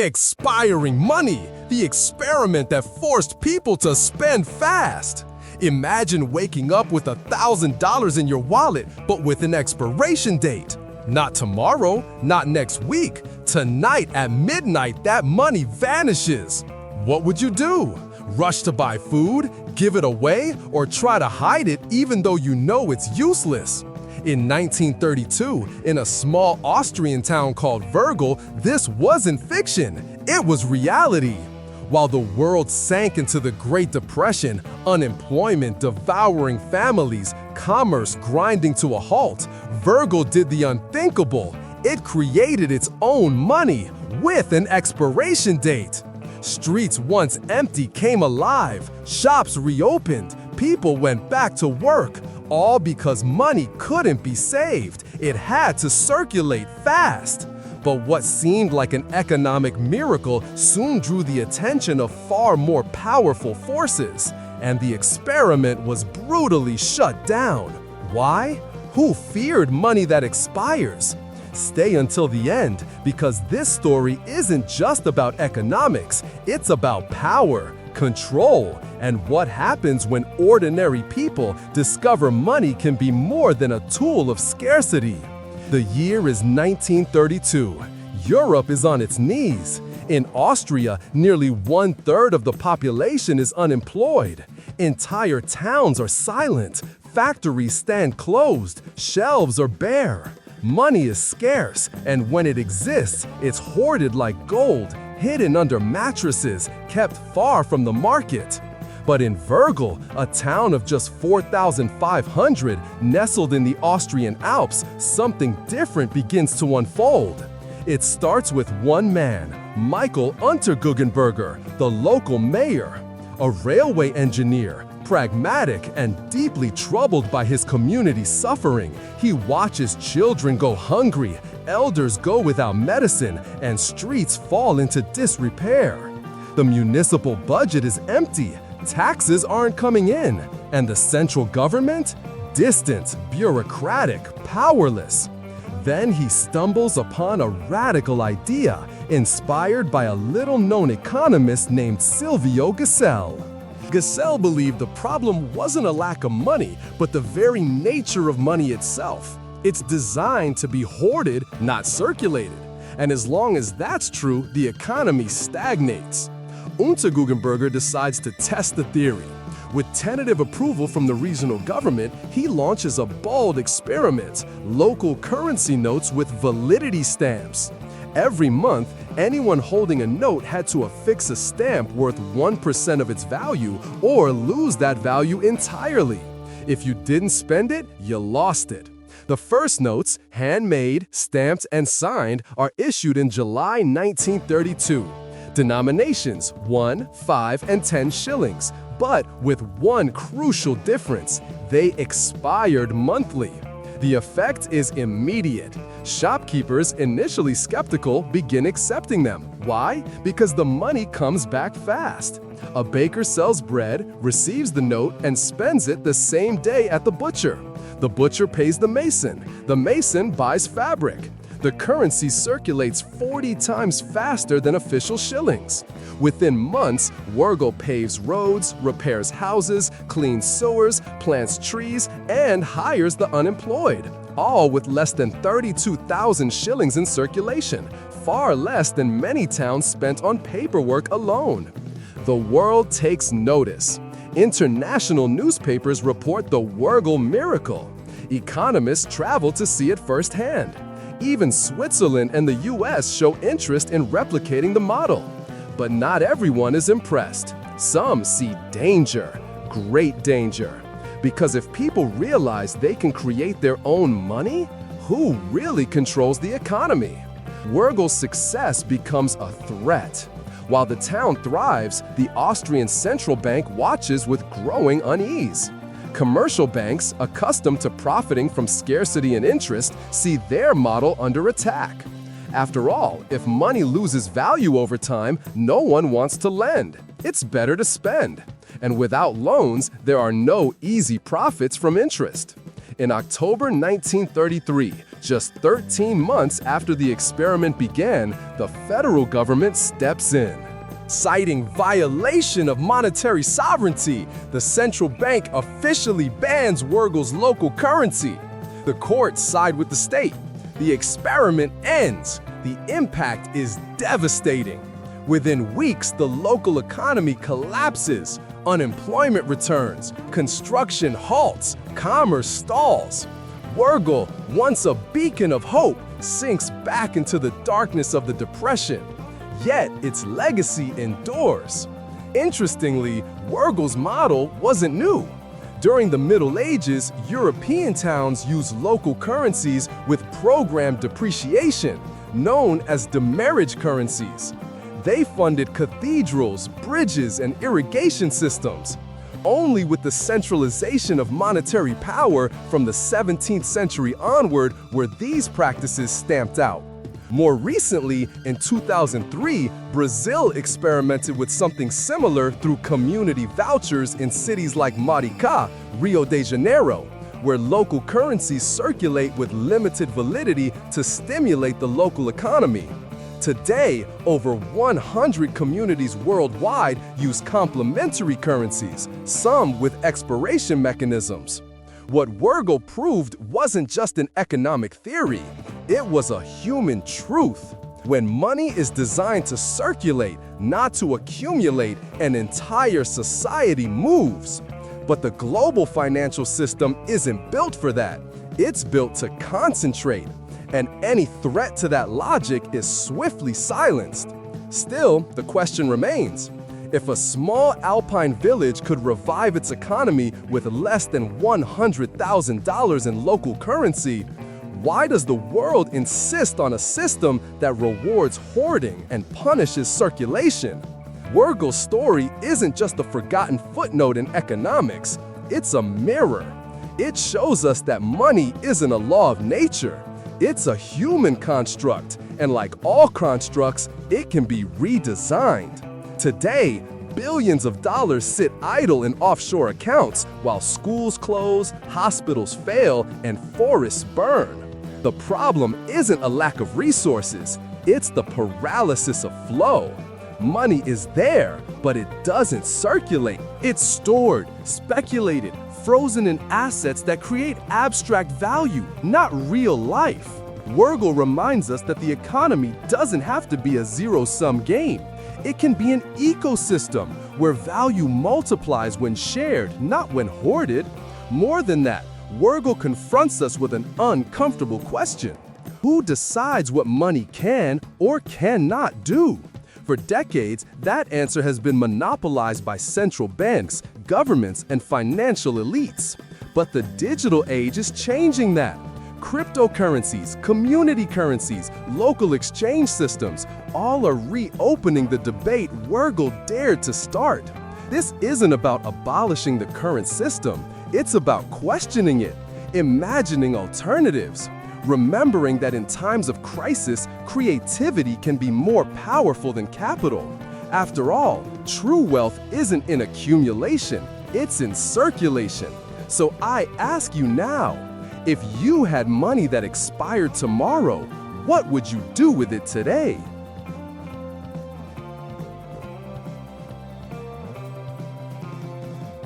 Expiring money, the experiment that forced people to spend fast. Imagine waking up with $1,000 in your wallet, but with an expiration date. Not tomorrow, not next week. Tonight at midnight, that money vanishes. What would you do? Rush to buy food, give it away, or try to hide it even though you know it's useless? In 1932, in a small Austrian town called Wörgl, this wasn't fiction, it was reality. While the world sank into the Great Depression, unemployment devouring families, commerce grinding to a halt, Wörgl did the unthinkable. It created its own money with an expiration date. Streets once empty came alive, shops reopened, people went back to work, all because money couldn't be saved. It had to circulate fast. But what seemed like an economic miracle soon drew the attention of far more powerful forces, and the experiment was brutally shut down. Why? Who feared money that expires? Stay until the end, because this story isn't just about economics, it's about power, control, and what happens when ordinary people discover money can be more than a tool of scarcity. The year is 1932. Europe is on its knees. In Austria, nearly 1/3 of the population is unemployed. Entire towns are silent. Factories stand closed. Shelves are bare. Money is scarce, and when it exists, it's hoarded like gold, hidden under mattresses, kept far from the market. But in Wörgl, a town of just 4,500 nestled in the Austrian Alps, something different begins to unfold. It starts with one man, Michael Unterguggenberger, the local mayor. A railway engineer, pragmatic and deeply troubled by his community's suffering, he watches children go hungry, elders go without medicine, and streets fall into disrepair. The municipal budget is empty, taxes aren't coming in, and the central government? Distant, bureaucratic, powerless. Then he stumbles upon a radical idea, inspired by a little-known economist named Silvio Gesell. Gesell believed the problem wasn't a lack of money, but the very nature of money itself. It's designed to be hoarded, not circulated. And as long as that's true, the economy stagnates. Unterguggenberger decides to test the theory. With tentative approval from the regional government, he launches a bold experiment, local currency notes with validity stamps. Every month, anyone holding a note had to affix a stamp worth 1% of its value or lose that value entirely. If you didn't spend it, you lost it. The first notes, handmade, stamped, and signed, are issued in July 1932. Denominations 1, 5, and 10 shillings, but with one crucial difference: they expired monthly. The effect is immediate. Shopkeepers, initially skeptical, begin accepting them. Why? Because the money comes back fast. A baker sells bread, receives the note, and spends it the same day at the butcher. The butcher pays the mason. The mason buys fabric. The currency circulates 40 times faster than official shillings. Within months, Wörgl paves roads, repairs houses, cleans sewers, plants trees, and hires the unemployed, all with less than 32,000 shillings in circulation, far less than many towns spent on paperwork alone. The world takes notice. International newspapers report the Wörgl miracle. Economists travel to see it firsthand. Even Switzerland and the US show interest in replicating the model. But not everyone is impressed. Some see danger, great danger. Because if people realize they can create their own money, who really controls the economy? Wörgl's success becomes a threat. While the town thrives, the Austrian Central Bank watches with growing unease. Commercial banks, accustomed to profiting from scarcity and interest, see their model under attack. After all, if money loses value over time, no one wants to lend. It's better to spend. And without loans, there are no easy profits from interest. In October 1933, just 13 months after the experiment began, the federal government steps in. Citing violation of monetary sovereignty, the central bank officially bans Wörgl's local currency. The courts side with the state. The experiment ends. The impact is devastating. Within weeks, the local economy collapses. Unemployment returns, construction halts, commerce stalls. Wörgl, once a beacon of hope, sinks back into the darkness of the Depression. Yet its legacy endures. Interestingly, Wörgl's model wasn't new. During the Middle Ages, European towns used local currencies with programmed depreciation, known as demurrage currencies. They funded cathedrals, bridges, and irrigation systems. Only with the centralization of monetary power from the 17th century onward were these practices stamped out. More recently, in 2003, Brazil experimented with something similar through community vouchers in cities like Maricá, Rio de Janeiro, where local currencies circulate with limited validity to stimulate the local economy. Today, over 100 communities worldwide use complementary currencies, some with expiration mechanisms. What Wörgl proved wasn't just an economic theory, it was a human truth. When money is designed to circulate, not to accumulate, an entire society moves. But the global financial system isn't built for that. It's built to concentrate. And any threat to that logic is swiftly silenced. Still, the question remains. If a small alpine village could revive its economy with less than $100,000 in local currency, why does the world insist on a system that rewards hoarding and punishes circulation? Wörgl's story isn't just a forgotten footnote in economics, it's a mirror. It shows us that money isn't a law of nature. It's a human construct, and like all constructs, it can be redesigned. Today, billions of dollars sit idle in offshore accounts while schools close, hospitals fail, and forests burn. The problem isn't a lack of resources, it's the paralysis of flow. Money is there, but it doesn't circulate. It's stored, speculated, frozen in assets that create abstract value, not real life. Wörgl reminds us that the economy doesn't have to be a zero-sum game. It can be an ecosystem where value multiplies when shared, not when hoarded. More than that, Wörgl confronts us with an uncomfortable question. Who decides what money can or cannot do? For decades, that answer has been monopolized by central banks, governments, and financial elites. But the digital age is changing that. Cryptocurrencies, community currencies, local exchange systems, all are reopening the debate Wörgl dared to start. This isn't about abolishing the current system, it's about questioning it, imagining alternatives, remembering that in times of crisis, creativity can be more powerful than capital. After all, true wealth isn't in accumulation, it's in circulation. So I ask you now, if you had money that expired tomorrow, what would you do with it today?